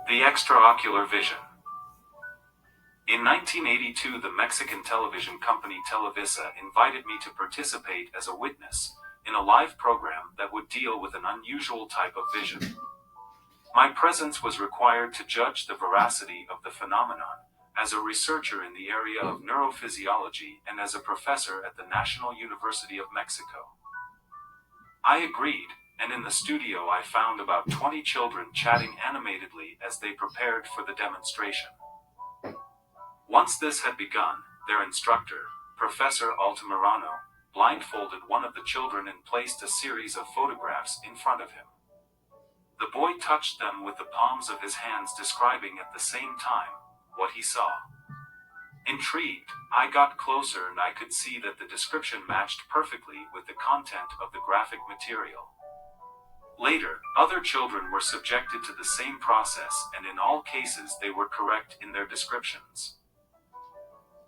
The extraocular vision. In 1982, the Mexican television company Televisa invited me to participate as a witness in a live program that would deal with an unusual type of vision. My presence was required to judge the veracity of the phenomenon as a researcher in the area of neurophysiology and as a professor at the National University of Mexico. I agreed, and in the studio I found about 20 children chatting animatedly as they prepared for the demonstration. Once this had begun, their instructor, Professor Altamirano, blindfolded one of the children and placed a series of photographs in front of him. The boy touched them with the palms of his hands, describing at the same time what he saw. Intrigued, I got closer and I could see that the description matched perfectly with the content of the graphic material. Later, other children were subjected to the same process, and in all cases they were correct in their descriptions.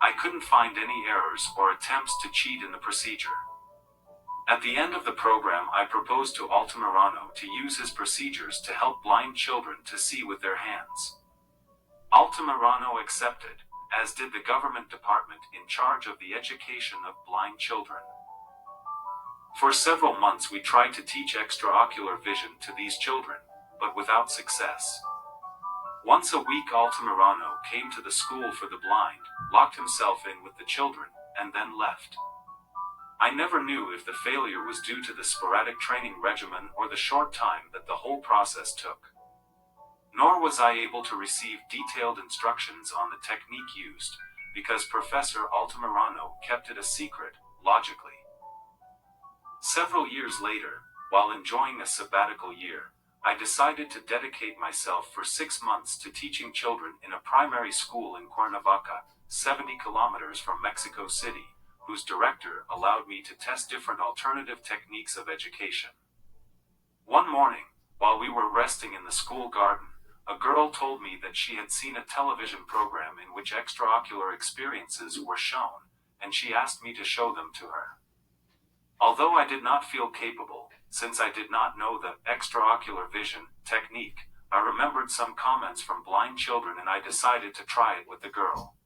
I couldn't find any errors or attempts to cheat in the procedure. At the end of the program, I proposed to Altamirano to use his procedures to help blind children to see with their hands. Altamirano accepted, as did the government department in charge of the education of blind children. For several months we tried to teach extraocular vision to these children, but without success. Once a week Altamirano came to the school for the blind, locked himself in with the children, and then left. I never knew if the failure was due to the sporadic training regimen or the short time that the whole process took. Nor was I able to receive detailed instructions on the technique used, because Professor Altamirano kept it a secret, logically. Several years later, while enjoying a sabbatical year, I decided to dedicate myself for 6 months to teaching children in a primary school in Cuernavaca, 70 kilometers from Mexico City, whose director allowed me to test different alternative techniques of education. One morning, while we were resting in the school garden, a girl told me that she had seen a television program in which extraocular experiences were shown, and she asked me to show them to her. Although I did not feel capable, since I did not know the extraocular vision technique, I remembered some comments from blind children and I decided to try it with the girl.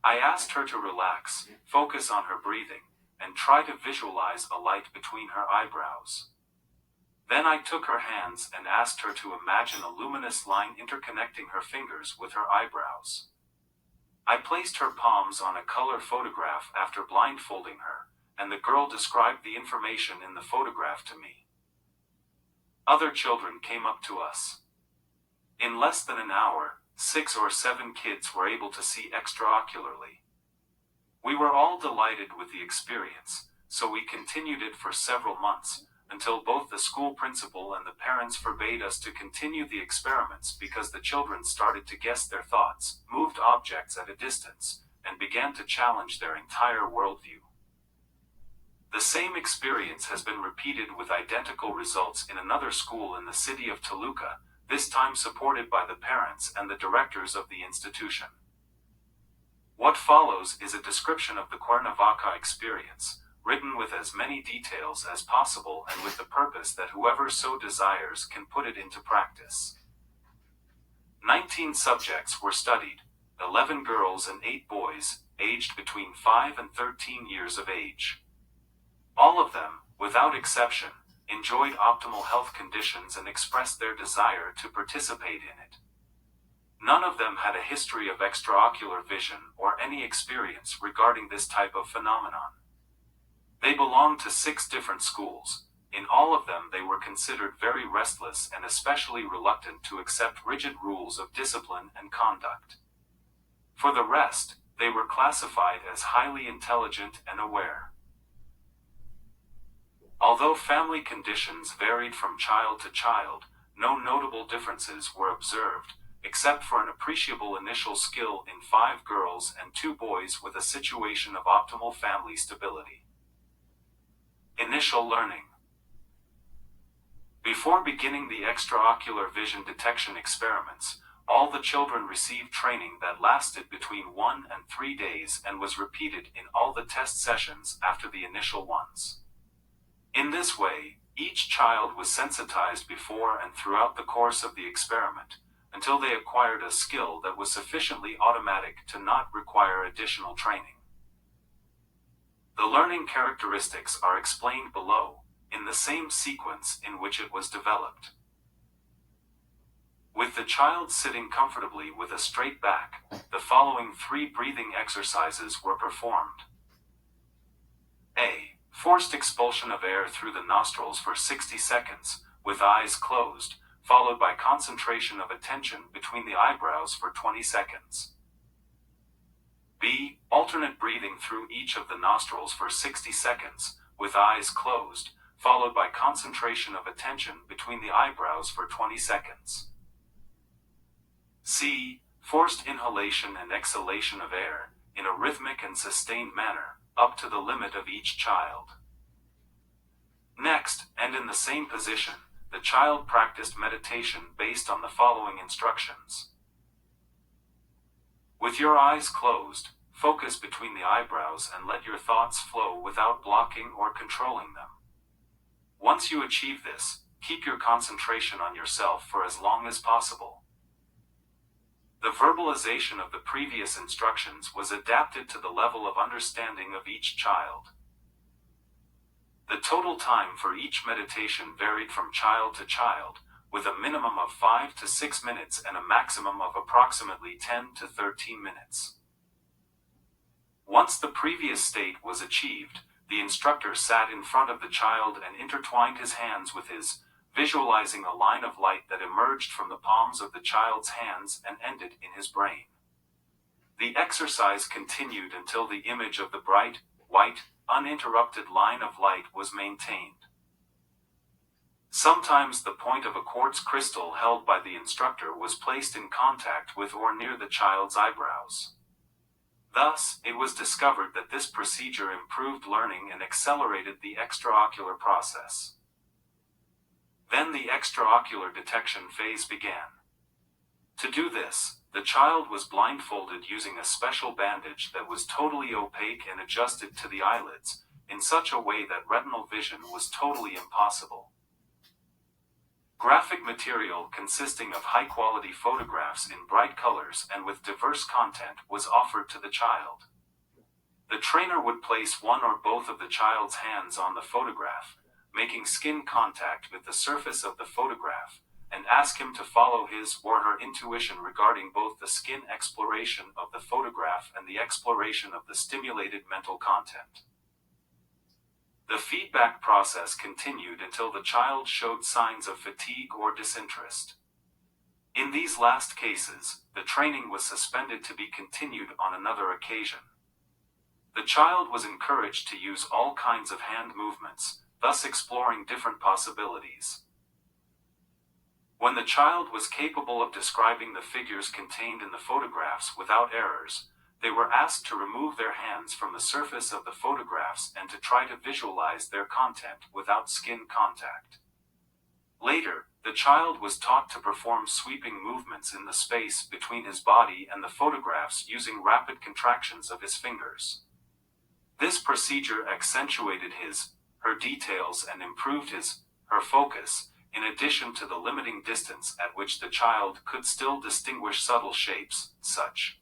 I asked her to relax, focus on her breathing, and try to visualize a light between her eyebrows. Then I took her hands and asked her to imagine a luminous line interconnecting her fingers with her eyebrows. I placed her palms on a color photograph after blindfolding her, and the girl described the information in the photograph to me. Other children came up to us. In less than an hour, 6 or 7 kids were able to see extraocularly. We were all delighted with the experience, so we continued it for several months, until both the school principal and the parents forbade us to continue the experiments because the children started to guess their thoughts, moved objects at a distance, and began to challenge their entire worldview. The same experience has been repeated with identical results in another school in the city of Toluca, this time supported by the parents and the directors of the institution. What follows is a description of the Cuernavaca experience, written with as many details as possible and with the purpose that whoever so desires can put it into practice. 19 subjects were studied, 11 girls and 8 boys, aged between 5 and 13 years of age. All of them, without exception, enjoyed optimal health conditions and expressed their desire to participate in it. None of them had a history of extraocular vision or any experience regarding this type of phenomenon. They belonged to 6 different schools. In all of them they were considered very restless and especially reluctant to accept rigid rules of discipline and conduct. For the rest, they were classified as highly intelligent and aware. Although family conditions varied from child to child, no notable differences were observed, except for an appreciable initial skill in 5 girls and 2 boys with a situation of optimal family stability. Initial learning. Before beginning the extraocular vision detection experiments, all the children received training that lasted between 1 and 3 days and was repeated in all the test sessions after the initial ones. In this way, Each child was sensitized before and throughout the course of the experiment, until they acquired a skill that was sufficiently automatic to not require additional training. The learning characteristics are explained below, in the same sequence in which it was developed. With the child sitting comfortably with a straight back, the following 3 breathing exercises were performed. A. Forced expulsion of air through the nostrils for 60 seconds, with eyes closed, followed by concentration of attention between the eyebrows for 20 seconds. B. Alternate breathing through each of the nostrils for 60 seconds, with eyes closed, followed by concentration of attention between the eyebrows for 20 seconds. C. Forced inhalation and exhalation of air, in a rhythmic and sustained manner, up to the limit of each child. Next, and in the same position, the child practiced meditation based on the following instructions. With your eyes closed, focus between the eyebrows and let your thoughts flow without blocking or controlling them. Once you achieve this, keep your concentration on yourself for as long as possible. The verbalization of the previous instructions was adapted to the level of understanding of each child. The total time for each meditation varied from child to child, with a minimum of 5 to 6 minutes and a maximum of approximately 10 to 13 minutes. Once the previous state was achieved, the instructor sat in front of the child and intertwined his hands with his, visualizing a line of light that emerged from the palms of the child's hands and ended in his brain. The exercise continued until the image of the bright, white, uninterrupted line of light was maintained. Sometimes the point of a quartz crystal held by the instructor was placed in contact with or near the child's eyebrows. Thus, it was discovered that this procedure improved learning and accelerated the extraocular process. Then the extraocular detection phase began. To do this, the child was blindfolded using a special bandage that was totally opaque and adjusted to the eyelids, in such a way that retinal vision was totally impossible. Graphic material consisting of high-quality photographs in bright colors and with diverse content was offered to the child. The trainer would place one or both of the child's hands on the photograph, making skin contact with the surface of the photograph, and ask him to follow his or her intuition regarding both the skin exploration of the photograph and the exploration of the stimulated mental content. The feedback process continued until the child showed signs of fatigue or disinterest. In these last cases, the training was suspended to be continued on another occasion. The child was encouraged to use all kinds of hand movements, thus exploring different possibilities. When the child was capable of describing the figures contained in the photographs without errors, they were asked to remove their hands from the surface of the photographs and to try to visualize their content without skin contact. Later, the child was taught to perform sweeping movements in the space between his body and the photographs using rapid contractions of his fingers. This procedure accentuated her details and improved her focus, in addition to the limiting distance at which the child could still distinguish subtle shapes, such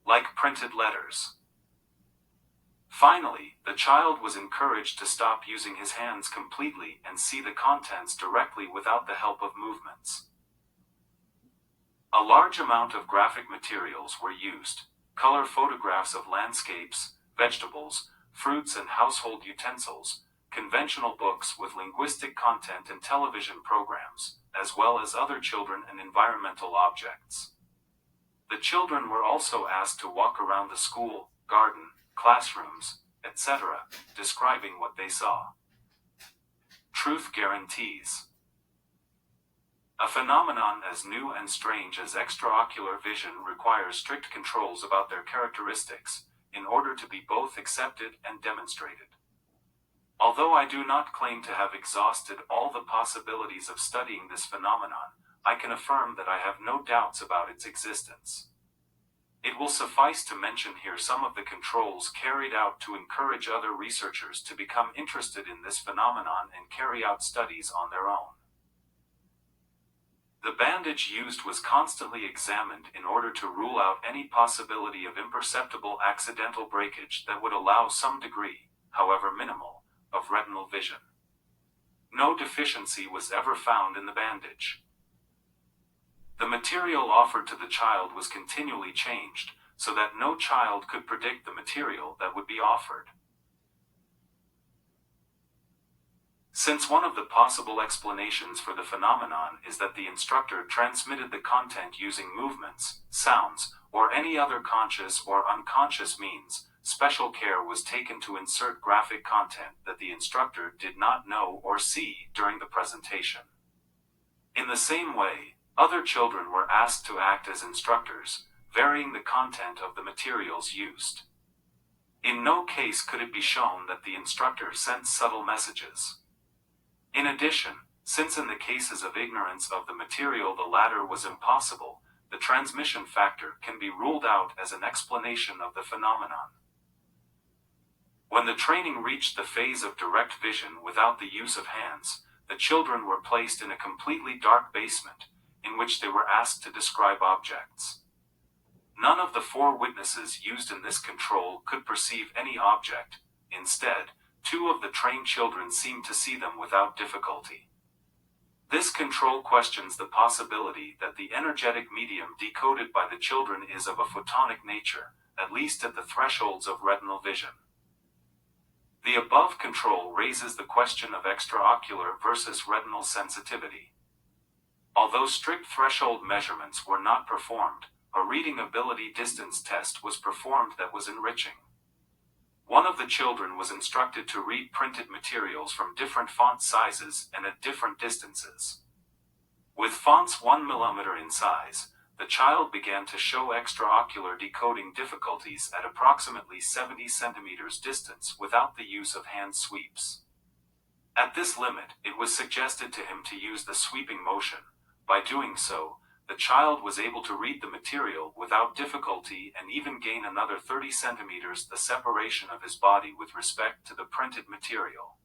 like printed letters. Finally, the child was encouraged to stop using his hands completely and see the contents directly without the help of movements. A large amount of graphic materials were used: color photographs of landscapes, vegetables, fruits and household utensils, conventional books with linguistic content and television programs, as well as other children and environmental objects. The children were also asked to walk around the school, garden, classrooms, etc., describing what they saw. Truth guarantees. A phenomenon as new and strange as extraocular vision requires strict controls about their characteristics, in order to be both accepted and demonstrated. Although I do not claim to have exhausted all the possibilities of studying this phenomenon, I can affirm that I have no doubts about its existence. It will suffice to mention here some of the controls carried out to encourage other researchers to become interested in this phenomenon and carry out studies on their own. The bandage used was constantly examined in order to rule out any possibility of imperceptible accidental breakage that would allow some degree, however minimal, of retinal vision. No deficiency was ever found in the bandage. The material offered to the child was continually changed, so that no child could predict the material that would be offered. Since one of the possible explanations for the phenomenon is that the instructor transmitted the content using movements, sounds, or any other conscious or unconscious means, special care was taken to insert graphic content that the instructor did not know or see during the presentation. In the same way, other children were asked to act as instructors, varying the content of the materials used. In no case could it be shown that the instructor sent subtle messages. In addition, since in the cases of ignorance of the material the latter was impossible, the transmission factor can be ruled out as an explanation of the phenomenon. When the training reached the phase of direct vision without the use of hands, the children were placed in a completely dark basement, in which they were asked to describe objects. None of the 4 witnesses used in this control could perceive any object. Instead, 2 of the trained children seemed to see them without difficulty. This control questions the possibility that the energetic medium decoded by the children is of a photonic nature, at least at the thresholds of retinal vision. The above control raises the question of extraocular versus retinal sensitivity. Although strict threshold measurements were not performed, a reading ability distance test was performed that was enriching. One of the children was instructed to read printed materials from different font sizes and at different distances. With fonts 1 mm in size, the child began to show extraocular decoding difficulties at approximately 70 cm distance without the use of hand sweeps. At this limit, it was suggested to him to use the sweeping motion. By doing so, the child was able to read the material without difficulty and even gain another 30 centimeters the separation of his body with respect to the printed material.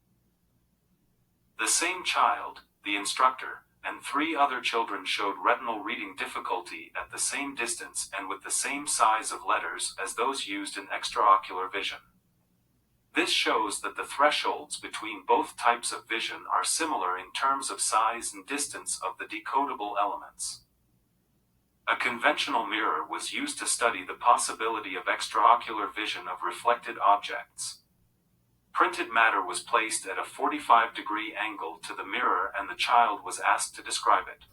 The same child, the instructor, and 3 other children showed retinal reading difficulty at the same distance and with the same size of letters as those used in extraocular vision. This shows that the thresholds between both types of vision are similar in terms of size and distance of the decodable elements. A conventional mirror was used to study the possibility of extraocular vision of reflected objects. Printed matter was placed at a 45-degree angle to the mirror and the child was asked to describe it.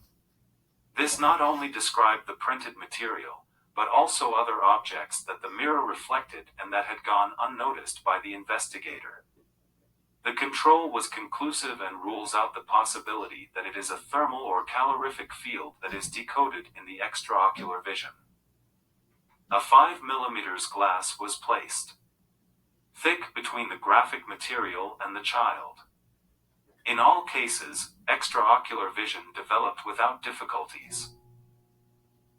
This not only described the printed material, but also other objects that the mirror reflected and that had gone unnoticed by the investigator. The control was conclusive and rules out the possibility that it is a thermal or calorific field that is decoded in the extraocular vision. A 5 mm glass was placed, thick between the graphic material and the child. In all cases, extraocular vision developed without difficulties.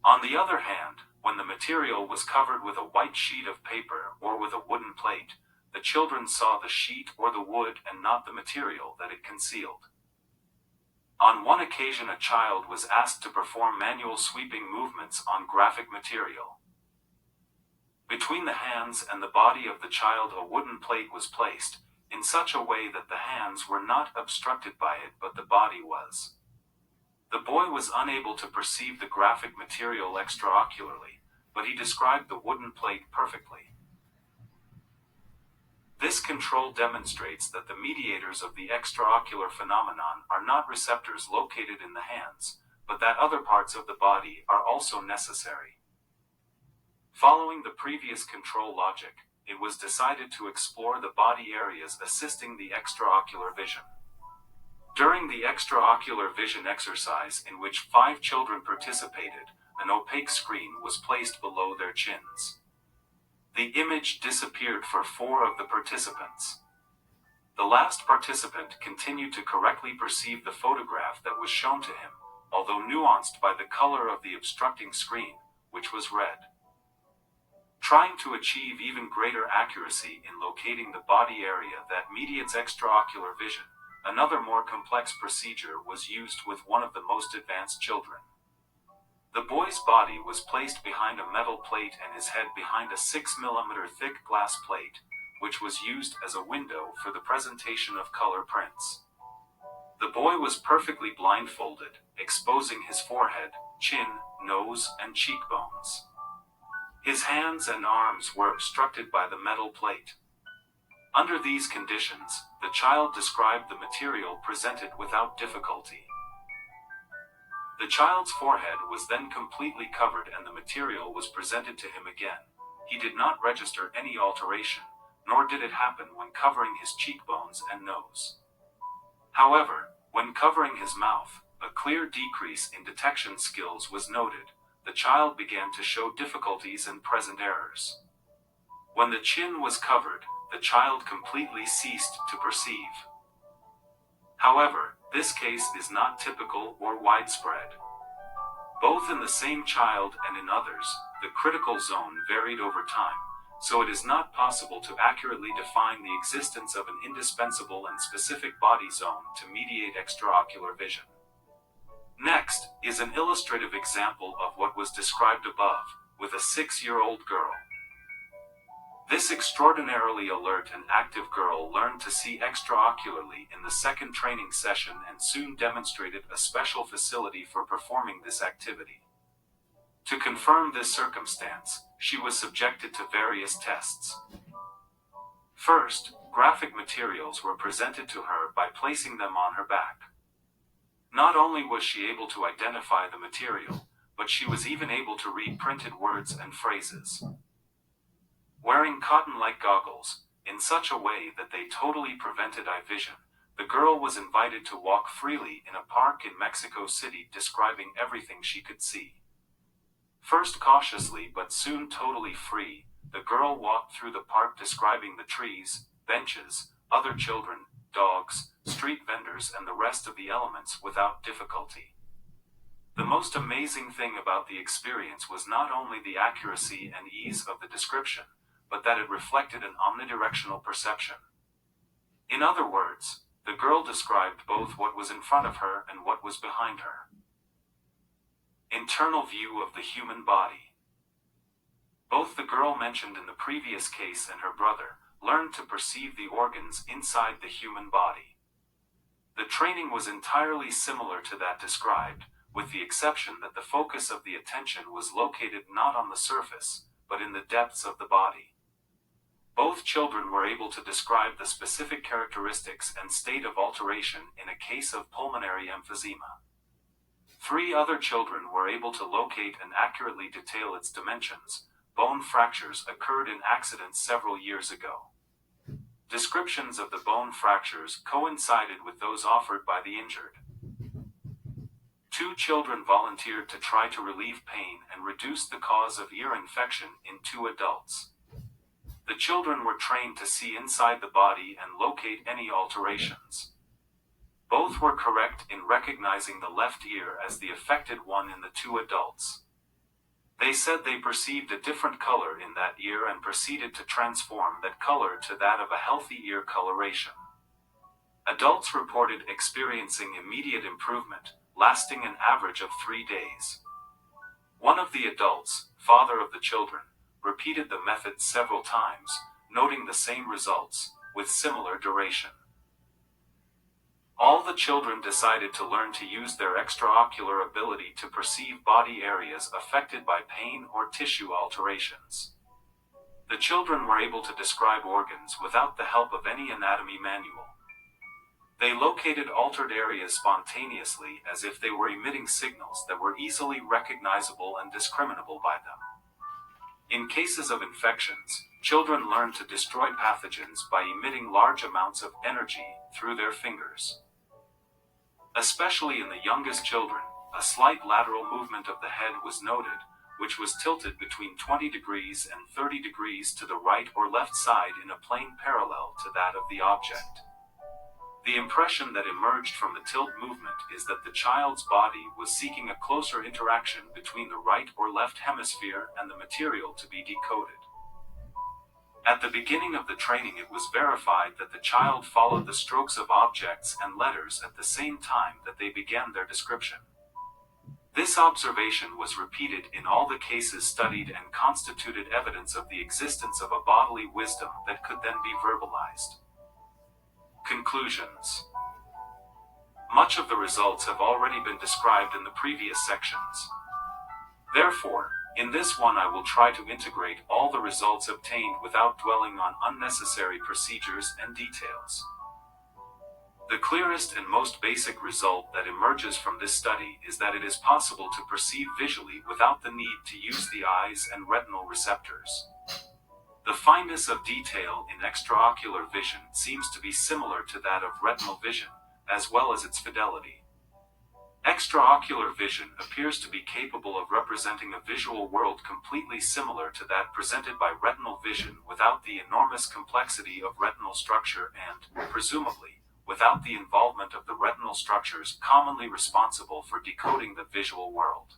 On the other hand, when the material was covered with a white sheet of paper or with a wooden plate, the children saw the sheet or the wood and not the material that it concealed. On one occasion a child was asked to perform manual sweeping movements on graphic material. Between the hands and the body of the child a wooden plate was placed, in such a way that the hands were not obstructed by it but the body was. The boy was unable to perceive the graphic material extraocularly, but he described the wooden plate perfectly. This control demonstrates that the mediators of the extraocular phenomenon are not receptors located in the hands, but that other parts of the body are also necessary. Following the previous control logic, it was decided to explore the body areas assisting the extraocular vision. During the extraocular vision exercise in which 5 children participated, an opaque screen was placed below their chins. The image disappeared for 4 of the participants. The last participant continued to correctly perceive the photograph that was shown to him, although nuanced by the color of the obstructing screen, which was red. trying to achieve even greater accuracy in locating the body area that mediates extraocular vision. Another more complex procedure was used with one of the most advanced children. The boy's body was placed behind a metal plate and his head behind a 6 mm thick glass plate, which was used as a window for the presentation of color prints. The boy was perfectly blindfolded, exposing his forehead, chin, nose, and cheekbones. His hands and arms were obstructed by the metal plate. Under these conditions, the child described the material presented without difficulty. The child's forehead was then completely covered and the material was presented to him again. He did not register any alteration, nor did it happen when covering his cheekbones and nose. However, when covering his mouth, a clear decrease in detection skills was noted. The child began to show difficulties and present errors. When the chin was covered, the child completely ceased to perceive. However, this case is not typical or widespread. Both in the same child and in others, the critical zone varied over time, so it is not possible to accurately define the existence of an indispensable and specific body zone to mediate extraocular vision. Next is an illustrative example of what was described above, with a 6-year-old girl. This extraordinarily alert and active girl learned to see extraocularly in the second training session and soon demonstrated a special facility for performing this activity. To confirm this circumstance, she was subjected to various tests. First, graphic materials were presented to her by placing them on her back. Not only was she able to identify the material, but she was even able to read printed words and phrases. Wearing cotton-like goggles, in such a way that they totally prevented eye vision, the girl was invited to walk freely in a park in Mexico City, describing everything she could see. First cautiously but soon totally free, the girl walked through the park describing the trees, benches, other children, dogs, street vendors and the rest of the elements without difficulty. The most amazing thing about the experience was not only the accuracy and ease of the description, but that it reflected an omnidirectional perception. In other words, the girl described both what was in front of her and what was behind her. Internal view of the human body. Both the girl mentioned in the previous case and her brother learned to perceive the organs inside the human body. The training was entirely similar to that described, with the exception that the focus of the attention was located not on the surface, but in the depths of the body. Both children were able to describe the specific characteristics and state of alteration in a case of pulmonary emphysema. 3 other children were able to locate and accurately detail its dimensions. Bone fractures occurred in accidents several years ago. Descriptions of the bone fractures coincided with those offered by the injured. 2 children volunteered to try to relieve pain and reduce the cause of ear infection in 2 adults. The children were trained to see inside the body and locate any alterations. Both were correct in recognizing the left ear as the affected one in the 2 adults. They said they perceived a different color in that ear and proceeded to transform that color to that of a healthy ear coloration. Adults reported experiencing immediate improvement, lasting an average of 3 days. One of the adults, father of the children, repeated the method several times, noting the same results, with similar duration. All the children decided to learn to use their extraocular ability to perceive body areas affected by pain or tissue alterations. The children were able to describe organs without the help of any anatomy manual. They located altered areas spontaneously as if they were emitting signals that were easily recognizable and discriminable by them. In cases of infections, children learned to destroy pathogens by emitting large amounts of energy through their fingers. Especially in the youngest children, a slight lateral movement of the head was noted, which was tilted between 20 degrees and 30 degrees to the right or left side in a plane parallel to that of the object. The impression that emerged from the tilt movement is that the child's body was seeking a closer interaction between the right or left hemisphere and the material to be decoded. At the beginning of the training, it was verified that the child followed the strokes of objects and letters at the same time that they began their description. This observation was repeated in all the cases studied and constituted evidence of the existence of a bodily wisdom that could then be verbalized. Conclusions. Much of the results have already been described in the previous sections. Therefore, in this one I will try to integrate all the results obtained without dwelling on unnecessary procedures and details. The clearest and most basic result that emerges from this study is that it is possible to perceive visually without the need to use the eyes and retinal receptors. The fineness of detail in extraocular vision seems to be similar to that of retinal vision, as well as its fidelity. Extraocular vision appears to be capable of representing a visual world completely similar to that presented by retinal vision without the enormous complexity of retinal structure and, presumably, without the involvement of the retinal structures commonly responsible for decoding the visual world.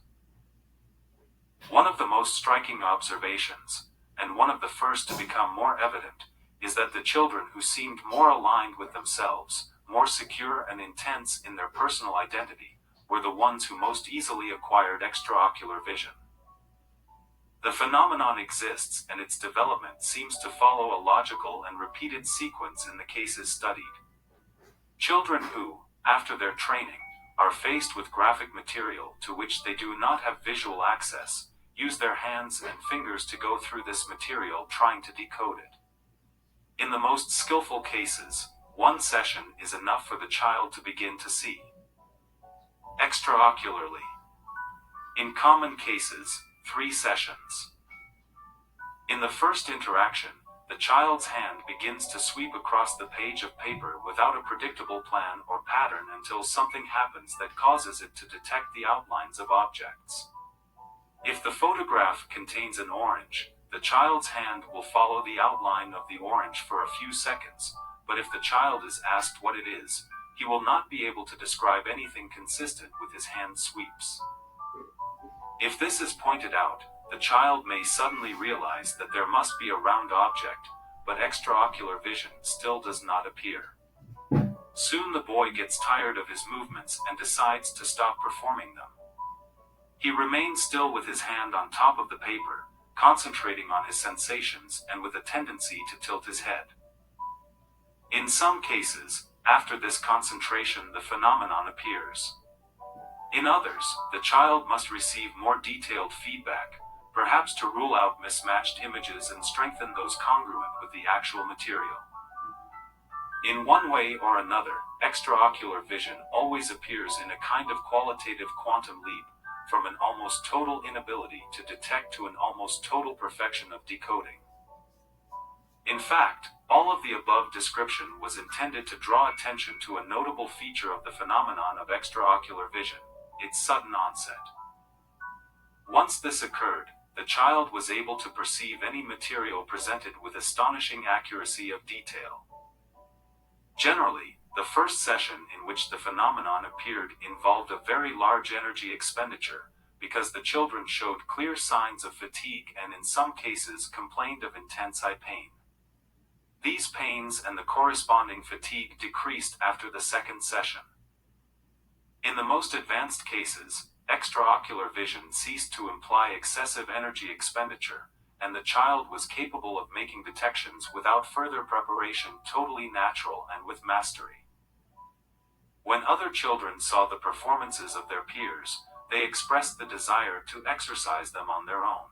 One of the most striking observations, and one of the first to become more evident, is that the children who seemed more aligned with themselves, more secure and intense in their personal identity, were the ones who most easily acquired extraocular vision. The phenomenon exists, and its development seems to follow a logical and repeated sequence in the cases studied. Children who, after their training, are faced with graphic material to which they do not have visual access, use their hands and fingers to go through this material trying to decode it. In the most skillful cases, one session is enough for the child to begin to see. Extraocularly. In common cases, 3 sessions. In the first interaction, the child's hand begins to sweep across the page of paper without a predictable plan or pattern until something happens that causes it to detect the outlines of objects. If the photograph contains an orange, the child's hand will follow the outline of the orange for a few seconds, but if the child is asked what it is, he will not be able to describe anything consistent with his hand sweeps. If this is pointed out, the child may suddenly realize that there must be a round object, but extraocular vision still does not appear. Soon the boy gets tired of his movements and decides to stop performing them. He remains still with his hand on top of the paper, concentrating on his sensations and with a tendency to tilt his head. In some cases, after this concentration, the phenomenon appears. In others, the child must receive more detailed feedback, perhaps to rule out mismatched images and strengthen those congruent with the actual material. In one way or another, extraocular vision always appears in a kind of qualitative quantum leap, from an almost total inability to detect to an almost total perfection of decoding. In fact, all of the above description was intended to draw attention to a notable feature of the phenomenon of extraocular vision, its sudden onset. Once this occurred, the child was able to perceive any material presented with astonishing accuracy of detail. Generally, the first session in which the phenomenon appeared involved a very large energy expenditure, because the children showed clear signs of fatigue and in some cases complained of intense eye pain. These pains and the corresponding fatigue decreased after the second session. In the most advanced cases, extraocular vision ceased to imply excessive energy expenditure, and the child was capable of making detections without further preparation, totally natural and with mastery. When other children saw the performances of their peers, they expressed the desire to exercise them on their own.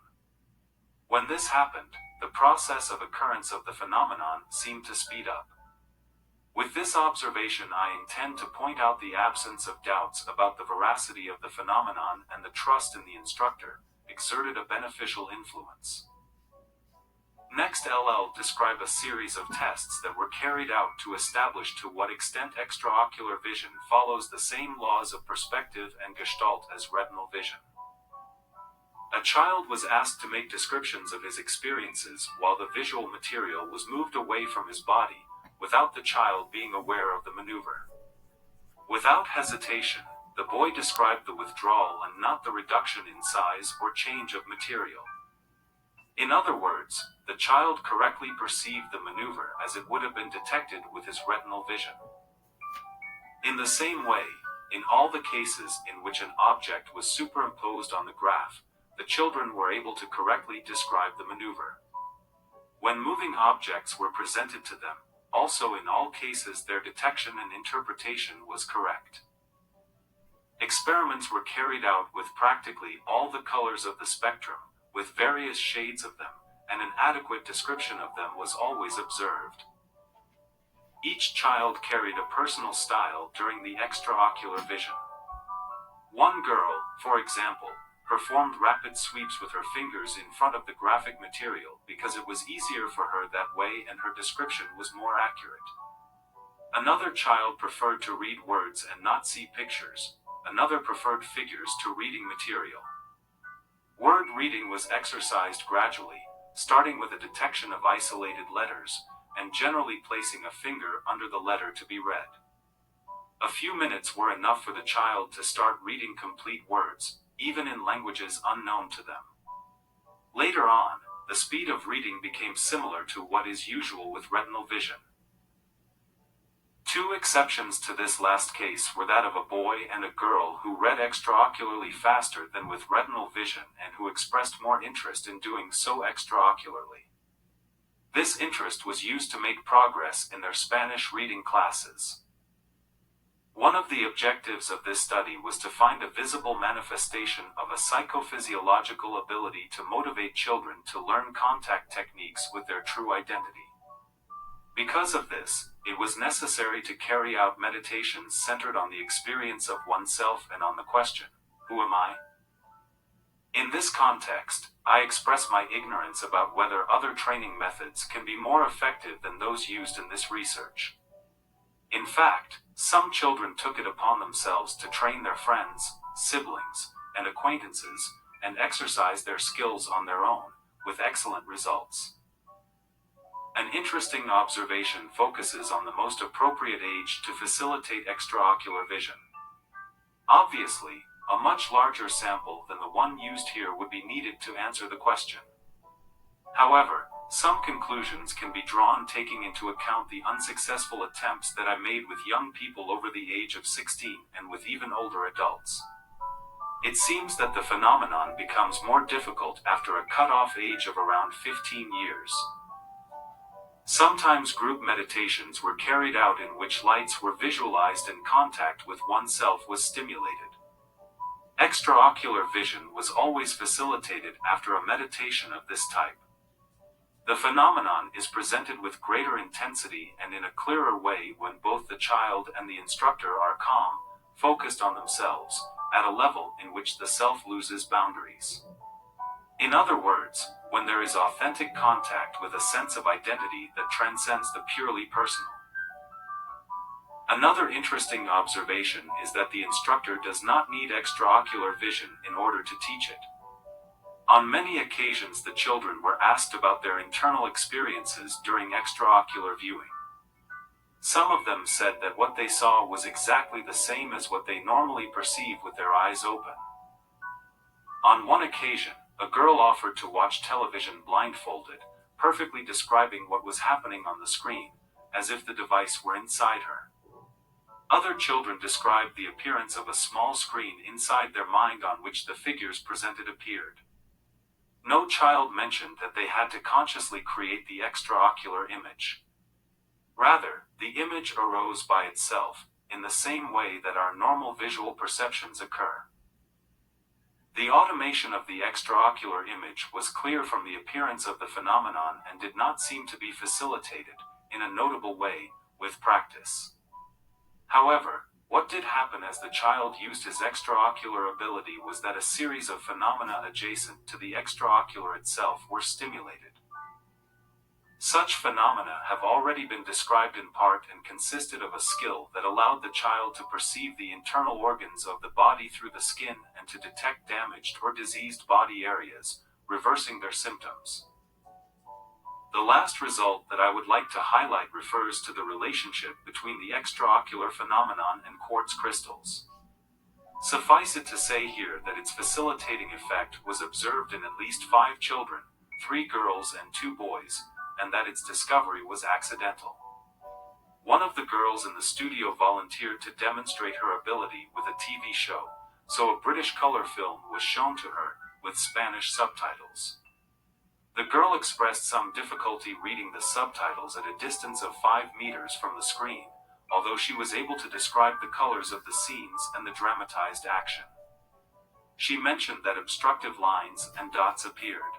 When this happened, the process of occurrence of the phenomenon seemed to speed up. With this observation, I intend to point out the absence of doubts about the veracity of the phenomenon, and the trust in the instructor exerted a beneficial influence. Next, I'll describe a series of tests that were carried out to establish to what extent extraocular vision follows the same laws of perspective and gestalt as retinal vision. A child was asked to make descriptions of his experiences while the visual material was moved away from his body, without the child being aware of the maneuver. Without hesitation, the boy described the withdrawal and not the reduction in size or change of material. In other words, the child correctly perceived the maneuver as it would have been detected with his retinal vision. In the same way, in all the cases in which an object was superimposed on the graph, the children were able to correctly describe the maneuver. When moving objects were presented to them, also in all cases their detection and interpretation was correct. Experiments were carried out with practically all the colors of the spectrum, with various shades of them, and an adequate description of them was always observed. Each child carried a personal style during the extraocular vision. One girl, for example, performed rapid sweeps with her fingers in front of the graphic material because it was easier for her that way and her description was more accurate. Another child preferred to read words and not see pictures. Another preferred figures to reading material. Word reading was exercised gradually, starting with a detection of isolated letters, and generally placing a finger under the letter to be read. A few minutes were enough for the child to start reading complete words, even in languages unknown to them. Later on, the speed of reading became similar to what is usual with retinal vision. Two exceptions to this last case were that of a boy and a girl who read extraocularly faster than with retinal vision and who expressed more interest in doing so extraocularly. This interest was used to make progress in their Spanish reading classes. One of the objectives of this study was to find a visible manifestation of a psychophysiological ability to motivate children to learn contact techniques with their true identity. Because of this, it was necessary to carry out meditations centered on the experience of oneself and on the question, "Who am I?" In this context, I express my ignorance about whether other training methods can be more effective than those used in this research. In fact, some children took it upon themselves to train their friends, siblings, and acquaintances, and exercise their skills on their own, with excellent results. An interesting observation focuses on the most appropriate age to facilitate extraocular vision. Obviously, a much larger sample than the one used here would be needed to answer the question. However, some conclusions can be drawn taking into account the unsuccessful attempts that I made with young people over the age of 16 and with even older adults. It seems that the phenomenon becomes more difficult after a cutoff age of around 15 years. Sometimes group meditations were carried out in which lights were visualized and contact with oneself was stimulated. Extraocular vision was always facilitated after a meditation of this type. The phenomenon is presented with greater intensity and in a clearer way when both the child and the instructor are calm, focused on themselves, at a level in which the self loses boundaries. In other words, when there is authentic contact with a sense of identity that transcends the purely personal. Another interesting observation is that the instructor does not need extraocular vision in order to teach it. On many occasions the children were asked about their internal experiences during extraocular viewing. Some of them said that what they saw was exactly the same as what they normally perceive with their eyes open. On one occasion, a girl offered to watch television blindfolded, perfectly describing what was happening on the screen, as if the device were inside her. Other children described the appearance of a small screen inside their mind on which the figures presented appeared. No child mentioned that they had to consciously create the extraocular image. Rather, the image arose by itself, in the same way that our normal visual perceptions occur. The automation of the extraocular image was clear from the appearance of the phenomenon and did not seem to be facilitated, in a notable way, with practice. However, what did happen as the child used his extraocular ability was that a series of phenomena adjacent to the extraocular itself were stimulated. Such phenomena have already been described in part and consisted of a skill that allowed the child to perceive the internal organs of the body through the skin and to detect damaged or diseased body areas, reversing their symptoms. The last result that I would like to highlight refers to the relationship between the extraocular phenomenon and quartz crystals. Suffice it to say here that its facilitating effect was observed in at least 5 children, 3 girls and 2 boys, and that its discovery was accidental. One of the girls in the studio volunteered to demonstrate her ability with a TV show, so a British color film was shown to her, with Spanish subtitles. The girl expressed some difficulty reading the subtitles at a distance of 5 meters from the screen, although she was able to describe the colors of the scenes and the dramatized action. She mentioned that obstructive lines and dots appeared.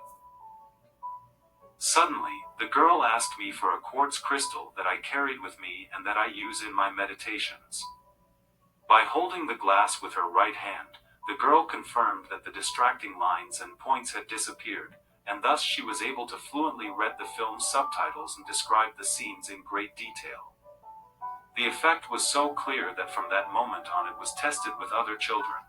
Suddenly, the girl asked me for a quartz crystal that I carried with me and that I use in my meditations. By holding the glass with her right hand, the girl confirmed that the distracting lines and points had disappeared, and thus she was able to fluently read the film's subtitles and describe the scenes in great detail. The effect was so clear that from that moment on it was tested with other children.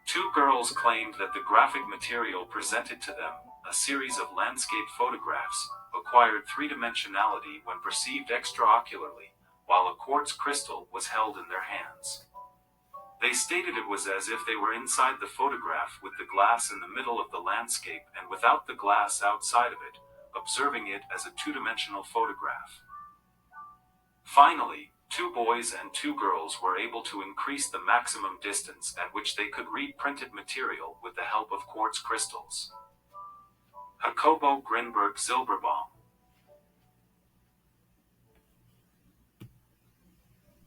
2 girls claimed that the graphic material presented to them, a series of landscape photographs, acquired 3-dimensionality when perceived extraocularly, while a quartz crystal was held in their hands. They stated it was as if they were inside the photograph with the glass in the middle of the landscape and without the glass outside of it, observing it as a 2-dimensional photograph. Finally, 2 boys and 2 girls were able to increase the maximum distance at which they could read printed material with the help of quartz crystals. JACOBO GRINBERG-ZYLBERBAUM.